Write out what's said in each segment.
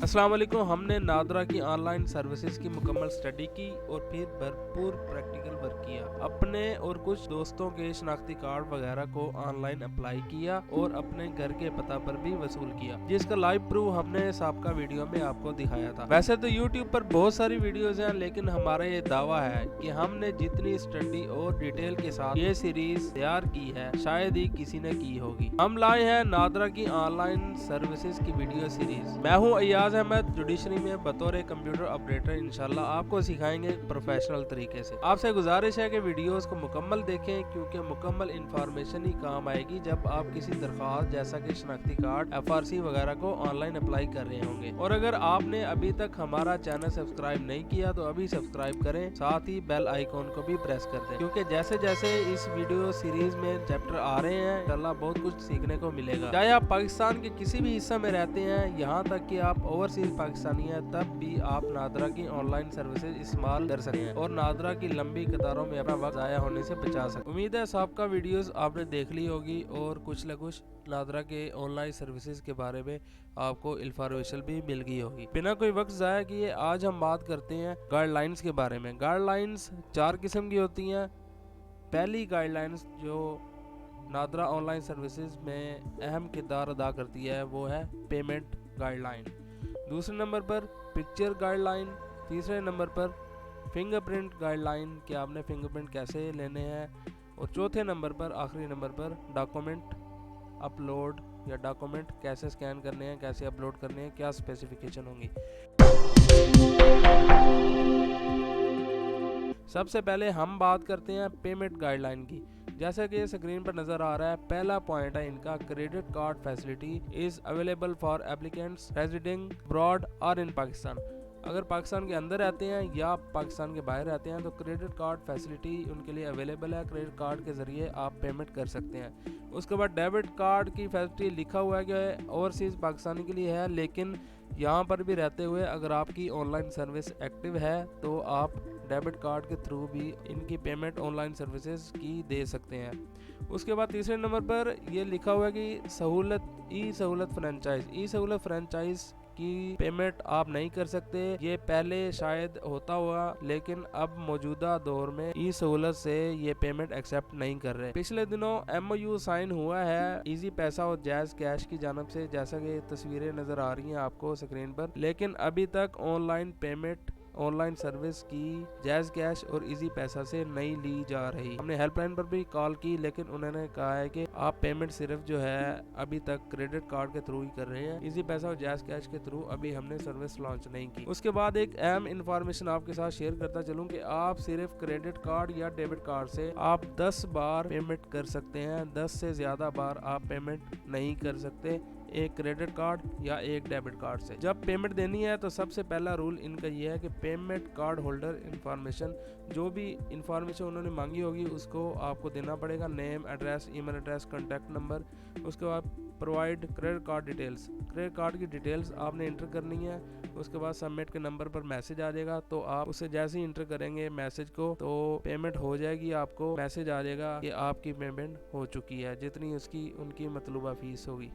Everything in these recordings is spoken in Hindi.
अस्सलाम वालेकुम। हमने नादरा की ऑनलाइन सर्विसेज की मुकम्मल स्टडी की और फिर भरपूर प्रैक्टिकल वर्क किया। अपने और कुछ दोस्तों के शनाख्ती कार्ड वगैरह को ऑनलाइन अप्लाई किया और अपने घर के पता पर भी वसूल किया, जिसका लाइव प्रूफ हमने सबका वीडियो में आपको दिखाया था। वैसे तो यूट्यूब पर बहुत सारी वीडियोज हैं, लेकिन हमारा ये दावा है कि हमने जितनी स्टडी और डिटेल के साथ ये सीरीज तैयार की है शायद ही किसी ने की होगी। हम लाए हैं नादरा की ऑनलाइन सर्विसेज की वीडियो सीरीज। मैं हूँ अयाज अहमद, जुडिशरी में बतौर कंप्यूटर ऑपरेटर इंशाल्लाह आपको सिखाएंगे प्रोफेशनल तरीके से। आपसे गुजारिश है कि वीडियोस को मुकम्मल देखें, क्योंकि मुकम्मल इंफॉर्मेशन ही काम आएगी जब आप किसी दरख्वास्त जैसा कि शनाख्ती कार्ड, FRC वगैरह को ऑनलाइन अप्लाई कर रहे होंगे। और अगर आपने अभी तक हमारा चैनल सब्सक्राइब नहीं किया तो अभी सब्सक्राइब करें, साथ ही बेल आइकॉन को भी प्रेस कर दें, क्योंकि जैसे जैसे इस वीडियो सीरीज में चैप्टर आ रहे हैं इंशाल्लाह बहुत कुछ सीखने को मिलेगा। चाहे आप पाकिस्तान के किसी भी हिस्से में रहते हैं, यहाँ तक कि आप ओवरसीज पाकिस्तानी हैं, तब भी आप नादरा की ऑनलाइन सर्विसेज इस्तेमाल कर सकते हैं और नादरा की लंबी कतारों में अपना वक्त ज़ाया होने से बचा सकते हैं। उम्मीद है सबका वीडियोस आपने देख ली होगी और कुछ न कुछ नादरा के ऑनलाइन सर्विसेज के बारे में आपको इंफॉर्मेशन भी मिल गई होगी। बिना कोई वक्त ज़ाया किए आज हम बात करते हैं गाइडलाइंस के बारे में। गाइडलाइंस 4 किस्म की होती हैं। पहली गाइडलाइंस जो नादरा ऑनलाइन सर्विसेज में अहम किरदार अदा करती है वो है पेमेंट गाइडलाइन। दूसरे नंबर पर पिक्चर गाइडलाइन। तीसरे नंबर पर फिंगरप्रिंट गाइडलाइन कि आपने फिंगरप्रिंट कैसे लेने हैं। और चौथे नंबर पर, आखिरी नंबर पर, डॉक्यूमेंट अपलोड या डॉक्यूमेंट कैसे स्कैन करने हैं, कैसे अपलोड करने हैं, क्या स्पेसिफिकेशन होंगी। सबसे पहले हम बात करते हैं पेमेंट गाइडलाइन की। जैसा कि स्क्रीन पर नजर आ रहा है, पहला पॉइंट है इनका, credit card facility is available for applicants residing abroad और इन पाकिस्तान। अगर पाकिस्तान के अंदर रहते हैं या पाकिस्तान के बाहर रहते हैं तो क्रेडिट कार्ड फैसिलिटी उनके लिए अवेलेबल है। क्रेडिट कार्ड के ज़रिए आप पेमेंट कर सकते हैं। उसके बाद डेबिट कार्ड की फैसिलिटी लिखा हुआ है कि ओवरसीज़ पाकिस्तानी के लिए है, लेकिन यहाँ पर भी रहते हुए अगर आपकी ऑनलाइन सर्विस एक्टिव है तो आप डेबिट कार्ड के थ्रू भी इनकी पेमेंट ऑनलाइन सर्विसेज की दे सकते हैं। उसके बाद तीसरे नंबर पर ये लिखा हुआ है कि सहूलत फ्रेंचाइज की पेमेंट आप नहीं कर सकते। ये पहले शायद होता हुआ, लेकिन अब मौजूदा दौर में ई सहूलत से ये पेमेंट एक्सेप्ट नहीं कर रहे। पिछले दिनों MOU साइन हुआ है इजी पैसा और जैज कैश की जानब से, जैसा कि तस्वीरें नजर आ रही हैं आपको स्क्रीन पर, लेकिन अभी तक ऑनलाइन पेमेंट ऑनलाइन सर्विस की जैज कैश और इजी पैसा से नहीं ली जा रही। हमने हेल्पलाइन पर भी कॉल की, लेकिन उन्होंने कहा है कि आप पेमेंट सिर्फ जो है अभी तक क्रेडिट कार्ड के थ्रू ही कर रहे हैं, इजी पैसा और जैज कैश के थ्रू अभी हमने सर्विस लॉन्च नहीं की। उसके बाद एक अहम इंफॉर्मेशन आपके साथ शेयर करता चलूं कि आप सिर्फ क्रेडिट कार्ड या डेबिट कार्ड से आप 10 बार पेमेंट कर सकते हैं। 10 से ज्यादा बार आप पेमेंट नहीं कर सकते एक क्रेडिट कार्ड या एक डेबिट कार्ड से। जब पेमेंट देनी है तो सबसे पहला रूल इनका ये है कि पेमेंट कार्ड होल्डर इंफॉर्मेशन, जो भी इंफॉर्मेशन उन्होंने मांगी होगी उसको आपको देना पड़ेगा। Name, address, email address, contact number. उसके बाद provide credit card details, credit card की डिटेल्स आपने इंटर करनी है। उसके बाद सबमिट के नंबर पर मैसेज आ जाएगा, तो आप उसे जैसे ही इंटर करेंगे मैसेज को तो पेमेंट हो जाएगी। आपको मैसेज आ जाएगा कि आपकी पेमेंट हो चुकी है, जितनी उसकी उनकी मतलूबा फीस होगी।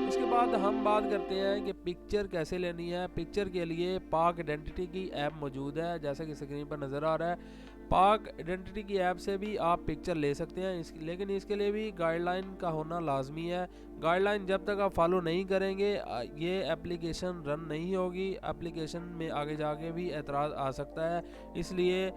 उसके बाद हम बात करते हैं कि पिक्चर कैसे लेनी है। पिक्चर के लिए पाक आइडेंटिटी की ऐप मौजूद है, जैसा कि स्क्रीन पर नज़र आ रहा है। पाक आइडेंटिटी की ऐप से भी आप पिक्चर ले सकते हैं, लेकिन इसके लिए भी गाइडलाइन का होना लाजमी है। गाइडलाइन जब तक आप फॉलो नहीं करेंगे ये एप्लीकेशन रन नहीं होगी। एप्लीकेशन में आगे जाके भी एतराज़ आ सकता है, इसलिए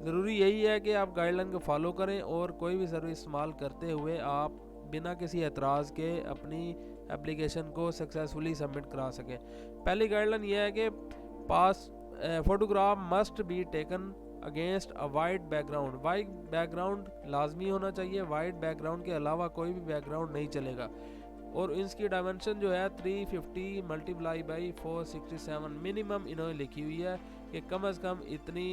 ज़रूरी यही है कि आप गाइडलाइन को फॉलो करें और कोई भी सर्विस इस्तेमाल करते हुए आप बिना किसी एतराज़ के अपनी एप्लीकेशन को सक्सेसफुली सबमिट करा सकें। पहली गाइडलाइन यह है कि photograph must be taken against a white background. White background लाजमी होना चाहिए, वाइट बैकग्राउंड के अलावा कोई भी बैकग्राउंड नहीं चलेगा। और इसकी डायमेंशन जो है 350 मल्टीप्लाई बाई 467 मिनिमम इन्होंने लिखी हुई है कि कम से कम इतनी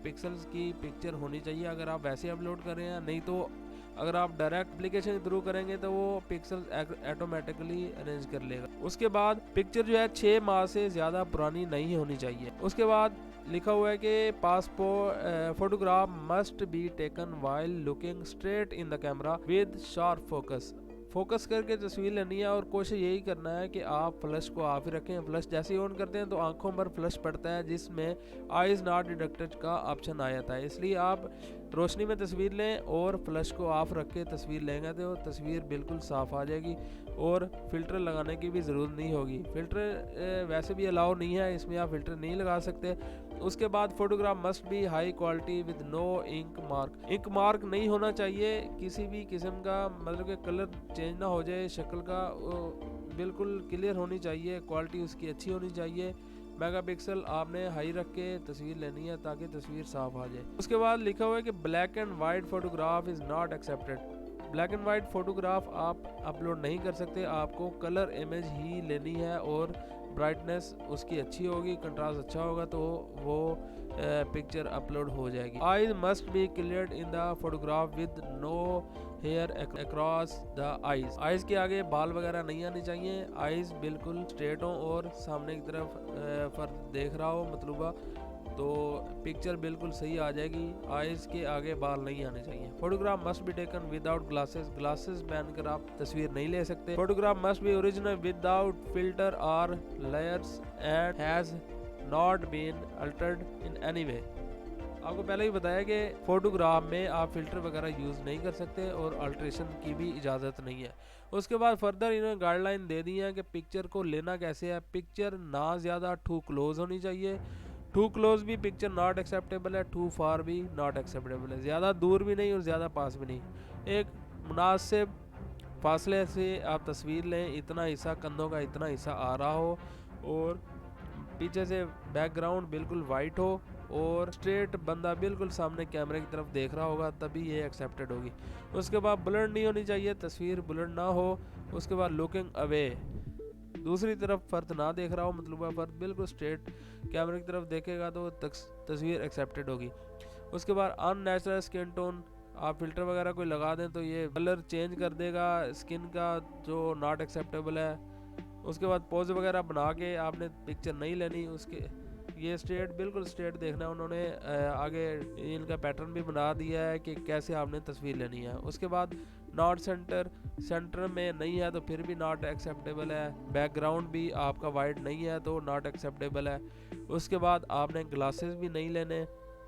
पिक्सल्स की पिक्चर होनी चाहिए अगर आप वैसे अपलोड कर रहे हैं। नहीं तो अगर आप डायरेक्ट एप्लीकेशन के थ्रू करेंगे तो वो पिक्सल्स ऑटोमेटिकली अरेंज कर लेगा। उसके बाद पिक्चर जो है 6 माह से ज़्यादा पुरानी नहीं होनी चाहिए। उसके बाद लिखा हुआ है कि passport photograph must be taken while looking straight in the camera with sharp focus. Focus करके तस्वीर लेनी है और कोशिश यही करना है कि आप फ्लश को ऑफ ही रखें। फ्लश जैसे ही ऑन करते हैं तो आंखों पर फ्लश पड़ता है जिसमें आइज नॉट डिटेक्टेड का ऑप्शन आ जाता है। इसलिए आप रोशनी में तस्वीर लें और फ्लश को ऑफ रख के तस्वीर लेंगे तो तस्वीर बिल्कुल साफ़ आ जाएगी और फ़िल्टर लगाने की भी ज़रूरत नहीं होगी। फ़िल्टर वैसे भी अलाउ नहीं है, इसमें आप फ़िल्टर नहीं लगा सकते। उसके बाद photograph must be high quality with no ink mark. Ink mark नहीं होना चाहिए किसी भी किस्म का, मतलब कि कलर चेंज ना हो जाए, शक्ल का बिल्कुल क्लियर होनी चाहिए, क्वालिटी उसकी अच्छी होनी चाहिए। मेगापिक्सल आपने हाई रख के तस्वीर लेनी है ताकि तस्वीर साफ आ जाए। उसके बाद लिखा हुआ है कि black and white photograph is not accepted. Black and white photograph आप अपलोड नहीं कर सकते, आपको कलर इमेज ही लेनी है और ब्राइटनेस उसकी अच्छी होगी, कंट्रास्ट अच्छा होगा तो वो पिक्चर अपलोड हो जाएगी। Eyes must be cleared in the photograph with no hair across the eyes. Eyes के आगे बाल वगैरह नहीं आने चाहिए, आईज बिल्कुल स्ट्रेट हो और सामने की तरफ फर्द देख रहा हो मतलूबा, तो पिक्चर बिल्कुल सही आ जाएगी। आइज़ के आगे बाल नहीं आने चाहिए। Photograph must be taken without glasses. Glasses पहनकर आप तस्वीर नहीं ले सकते। Photograph must be original without filter और layers and has not been altered in any way. आपको पहले ही बताया कि फोटोग्राफ में आप फ़िल्टर वगैरह यूज़ नहीं कर सकते और अल्ट्रेशन की भी इजाज़त नहीं है। उसके बाद फर्दर इन्होंने गाइडलाइन दे दी है कि पिक्चर को लेना कैसे है। पिक्चर ना ज़्यादा टू क्लोज होनी चाहिए, टू क्लोज भी पिक्चर नॉट एक्सेप्टेबल है, टू फार भी नॉट एक्सेप्टेबल है। ज़्यादा दूर भी नहीं और ज़्यादा पास भी नहीं, एक मुनासिब फासले से आप तस्वीर लें, इतना हिस्सा कंधों का इतना हिस्सा आ रहा हो और पीछे से बैकग्राउंड बिल्कुल वाइट हो और स्ट्रेट बंदा बिल्कुल सामने कैमरे की तरफ देख रहा होगा, तभी ये एक्सेप्टेड होगी। उसके बाद ब्लर नहीं होनी चाहिए, तस्वीर ब्लर ना हो। उसके बाद लुकिंग अवे, दूसरी तरफ फ़र्द ना देख रहा हो, मतलब फ़र्द बिल्कुल स्ट्रेट कैमरे की तरफ देखेगा तो तस्वीर एक्सेप्टेड होगी। उसके बाद अननेचुरल स्किन टोन, आप फ़िल्टर वगैरह कोई लगा दें तो ये कलर चेंज कर देगा स्किन का, जो नॉट एक्सेप्टेबल है। उसके बाद पोज वगैरह बना के आपने पिक्चर नहीं लेनी। उसके ये स्ट्रेट बिल्कुल स्ट्रेट देखना है, उन्होंने आगे इनका पैटर्न भी बना दिया है कि कैसे आपने तस्वीर लेनी है। उसके बाद नॉट सेंटर में नहीं है तो फिर भी नॉट एक्सेप्टेबल है। बैकग्राउंड भी आपका वाइट नहीं है तो नॉट एक्सेप्टेबल है। उसके बाद आपने ग्लासेस भी नहीं लेने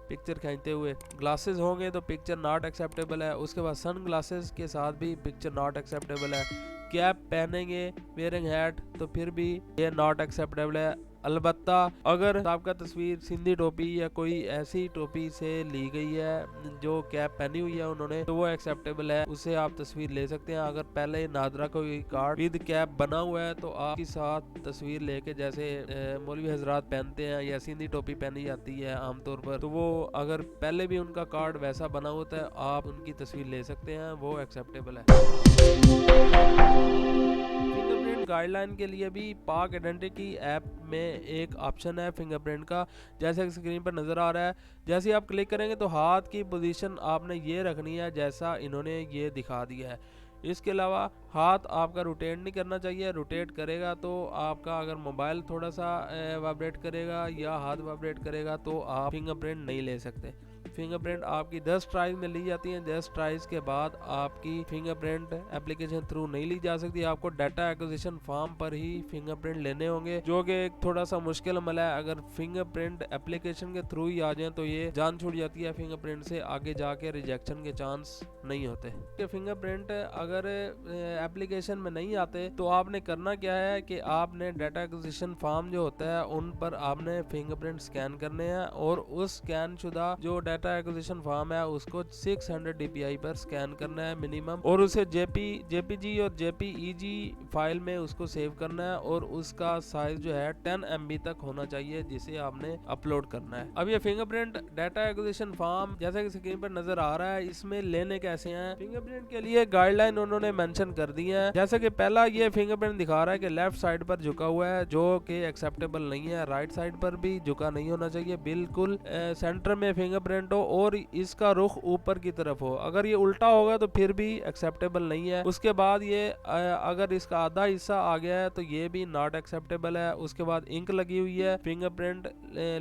पिक्चर खींचते हुए, ग्लासेस होंगे तो पिक्चर नॉट एक्सेप्टेबल है। उसके बाद सन ग्लासेस के साथ भी पिक्चर नॉट एक्सेप्टेबल है। कैप पहनेंगे वेयरिंग हैट तो फिर भी ये नॉट एक्सेप्टेबल है। अलबत्ता अगर आपका तस्वीर सिंधी टोपी या कोई ऐसी टोपी से ली गई है जो कैप पहनी हुई है उन्होंने, तो वो एक्सेप्टेबल है, उससे आप तस्वीर ले सकते हैं। अगर पहले नादरा कोई कार्ड विद कैप बना हुआ है तो आप के साथ तस्वीर लेके, जैसे मौलवी हजरात पहनते हैं या सिंधी टोपी पहनी जाती है आमतौर पर, तो वो अगर पहले भी उनका कार्ड वैसा बना होता है आप उनकी तस्वीर ले सकते हैं, वो एक्सेप्टेबल है। फिंगरप्रिंट गाइडलाइन के लिए भी पाक आइडेंटिटी ऐप में एक ऑप्शन है फिंगरप्रिंट का, जैसे स्क्रीन पर नज़र आ रहा है। जैसे ही आप क्लिक करेंगे तो हाथ की पोजीशन आपने ये रखनी है जैसा इन्होंने ये दिखा दिया है। इसके अलावा हाथ आपका रोटेट नहीं करना चाहिए, रोटेट करेगा तो आपका अगर मोबाइल थोड़ा सा वाइब्रेट करेगा या हाथ वाइब्रेट करेगा तो आप फिंगरप्रिंट नहीं ले सकते। फिंगरप्रिंट आपकी 10 ट्राइज में ली जाती हैं। 10 ट्राइज के बाद आपकी फिंगरप्रिंट एप्लीकेशन थ्रू नहीं ली जा सकती, आपको डाटा एक्विजिशन फॉर्म पर ही फिंगरप्रिंट लेने होंगे, जो कि एक थोड़ा सा मुश्किल अमल है। अगर फिंगरप्रिंट एप्लीकेशन के थ्रू ही आ जाए तो ये जान छूट जाती है, फिंगरप्रिंट से आगे जाके रिजेक्शन के चांस नहीं होते। फिंगरप्रिंट अगर एप्लीकेशन में नहीं आते तो आपने करना क्या है कि आपने डाटा एक्विजिशन फॉर्म जो होता है उन पर आपने फिंगरप्रिंट स्कैन करने हैं और उस स्कैन शुदा जो डाटा एक्विजिशन फॉर्म है उसको 600 dpi पर स्कैन करना है मिनिमम, और उसे जेपीजी और जेपीईजी फाइल में उसको सेव करना है और उसका साइज जो है 10 MB तक होना चाहिए जिसे आपने अपलोड करना है। अब ये फिंगरप्रिंट डाटा एक्विजिशन फॉर्म जैसा कि स्क्रीन पर नजर आ रहा है, इसमें लेने कैसे हैं। फिंगरप्रिंट के लिए गाइडलाइन उन्होंने मेंशन कर दी है। जैसे कि पहला ये फिंगरप्रिंट दिखा रहा है कि लेफ्ट साइड पर झुका हुआ है जो कि एक्सेप्टेबल नहीं है, राइट साइड पर भी झुका नहीं होना चाहिए। बिल्कुल सेंटर में फिंगरप्रिंट फिंगरप्रिंट हो और इसका रुख ऊपर की तरफ हो। अगर ये उल्टा होगा तो फिर भी एक्सेप्टेबल नहीं है। उसके बाद ये अगर इसका आधा हिस्सा आ गया है तो ये भी नॉट एक्सेप्टेबल है। उसके बाद इंक लगी हुई है, फिंगरप्रिंट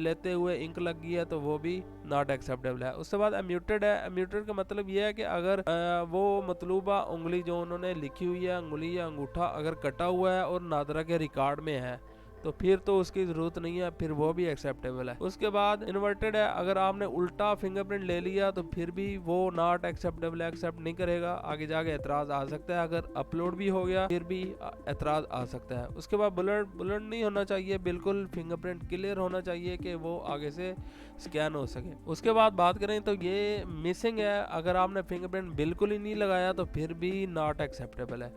लेते हुए इंक लगी है तो वो भी नॉट एक्सेप्टेबल है। उसके बाद म्यूटेड है। म्यूटेड का मतलब ये है कि अगर वो मतलूबा उंगली जो उन्होंने लिखी हुई है, उंगली या अंगूठा अगर कटा हुआ है और नादरा के रिकॉर्ड में है तो फिर तो उसकी ज़रूरत नहीं है, फिर वो भी एक्सेप्टेबल है। उसके बाद इन्वर्टेड है। अगर आपने उल्टा फिंगरप्रिंट ले लिया तो फिर भी वो नॉट एक्सेप्टेबल है, एक्सेप्ट नहीं करेगा। आगे जाके एतराज़ आ सकता है। अगर अपलोड भी हो गया फिर भी एतराज़ आ सकता है। उसके बाद बुलेट नहीं होना चाहिए, बिल्कुल फिंगरप्रिंट क्लियर होना चाहिए कि वो आगे से स्कैन हो सके। उसके बाद बात करें तो ये मिसिंग है। अगर आपने फिंगरप्रिंट बिल्कुल ही नहीं लगाया तो फिर भी नॉट एक्सेप्टेबल है।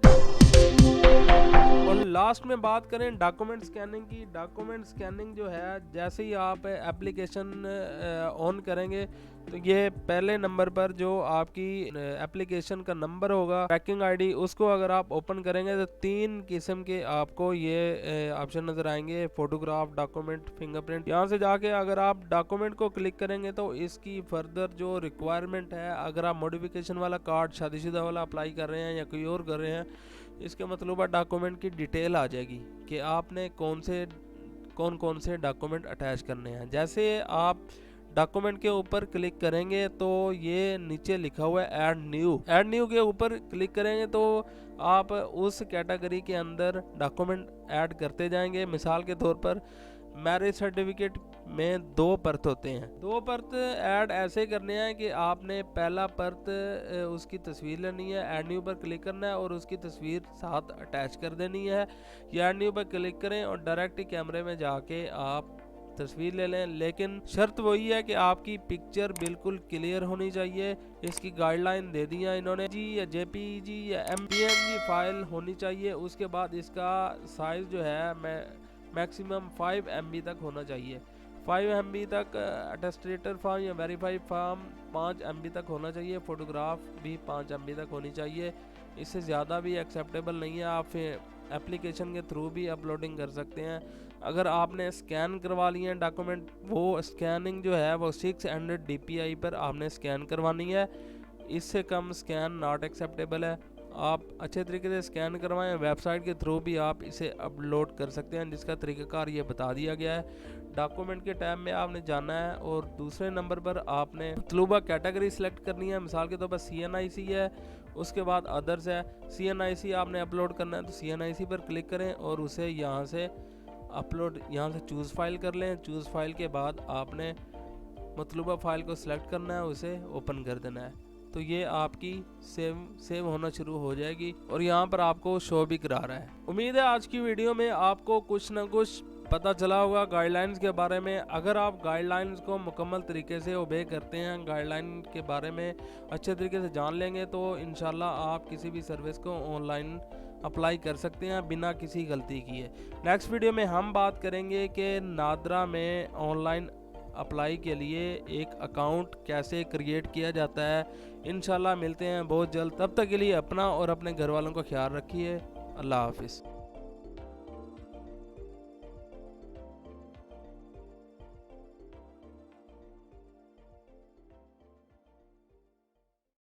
और लास्ट में बात करें डॉक्यूमेंट स्कैनिंग की। डॉक्यूमेंट स्कैनिंग जो है, जैसे ही आप एप्लीकेशन ऑन करेंगे तो ये पहले नंबर पर जो आपकी एप्लीकेशन का नंबर होगा, ट्रैकिंग आईडी, उसको अगर आप ओपन करेंगे तो 3 किस्म के आपको ये ऑप्शन नज़र आएंगे, फोटोग्राफ, डॉक्यूमेंट, फिंगरप्रिंट। यहाँ से जाके अगर आप डॉक्यूमेंट को क्लिक करेंगे तो इसकी फर्दर जो रिक्वायरमेंट है, अगर आप मॉडिफिकेशन वाला कार्ड शादीशुदा वाला अप्लाई कर रहे हैं या कोई और कर रहे हैं, इसके मतलूबा डॉक्यूमेंट की डिटेल आ जाएगी कि आपने कौन कौन से डॉक्यूमेंट अटैच करने हैं। जैसे आप डॉक्यूमेंट के ऊपर क्लिक करेंगे तो ये नीचे लिखा हुआ है ऐड न्यू के ऊपर क्लिक करेंगे तो आप उस कैटेगरी के अंदर डॉक्यूमेंट ऐड करते जाएंगे। मिसाल के तौर पर मैरिज सर्टिफिकेट में 2 परत होते हैं। 2 परत ऐड ऐसे करने हैं कि आपने पहला परत उसकी तस्वीर लेनी है, ऐड न्यू पर क्लिक करना है और उसकी तस्वीर साथ अटैच कर देनी है। या ऐड न्यू पर क्लिक करें और डायरेक्ट कैमरे में जाके आप तस्वीर ले लें, लेकिन शर्त वही है कि आपकी पिक्चर बिल्कुल क्लियर होनी चाहिए। इसकी गाइडलाइन दे दी है इन्होंने, जी या जेपीजी या एमपीएनजी फाइल होनी चाहिए। उसके बाद इसका साइज जो है मैक्सिमम 5 MB तक होना चाहिए। 5 MB तक अटेस्टेटर फॉर्म या वेरीफाइड फॉर्म 5 MB तक होना चाहिए। फोटोग्राफ भी 5 MB तक होनी चाहिए। इससे ज़्यादा भी एक्सेप्टेबल नहीं है। आप एप्लीकेशन के थ्रू भी अपलोडिंग कर सकते हैं। अगर आपने स्कैन करवा लिए हैं डॉक्यूमेंट, वो स्कैनिंग जो है वो 600 DPI पर आपने स्कैन करवानी है। इससे कम स्कैन नॉट एक्सेप्टेबल है। आप अच्छे तरीके से स्कैन करवाएं। वेबसाइट के थ्रू भी आप इसे अपलोड कर सकते हैं, जिसका तरीक़ाकार ये बता दिया गया है। डॉक्यूमेंट के टैब में आपने जाना है और दूसरे नंबर पर आपने मतलूबा कैटेगरी सेलेक्ट करनी है। मिसाल के तौर पर CNIC है, उसके बाद अदर्स है। CNIC आपने अपलोड करना है तो CNIC पर क्लिक करें और उसे यहाँ से अपलोड, यहाँ से चूज़ फाइल कर लें। चूज़ फाइल के बाद आपने मतलूबा फाइल को सिलेक्ट करना है, उसे ओपन कर देना है तो ये आपकी सेव होना शुरू हो जाएगी और यहाँ पर आपको शो भी करा रहा है। उम्मीद है आज की वीडियो में आपको कुछ ना कुछ पता चला होगा गाइडलाइंस के बारे में। अगर आप गाइडलाइंस को मुकम्मल तरीके से ओबे करते हैं, गाइडलाइन के बारे में अच्छे तरीके से जान लेंगे तो इंशाल्लाह आप किसी भी सर्विस को ऑनलाइन अप्लाई कर सकते हैं बिना किसी गलती किए। नेक्स्ट वीडियो में हम बात करेंगे कि नादरा में ऑनलाइन अप्लाई के लिए एक अकाउंट कैसे क्रिएट किया जाता है। इंशाल्लाह मिलते हैं बहुत जल्द। तब तक के लिए अपना और अपने घर वालों का ख्याल रखिए। अल्लाह हाफिज़।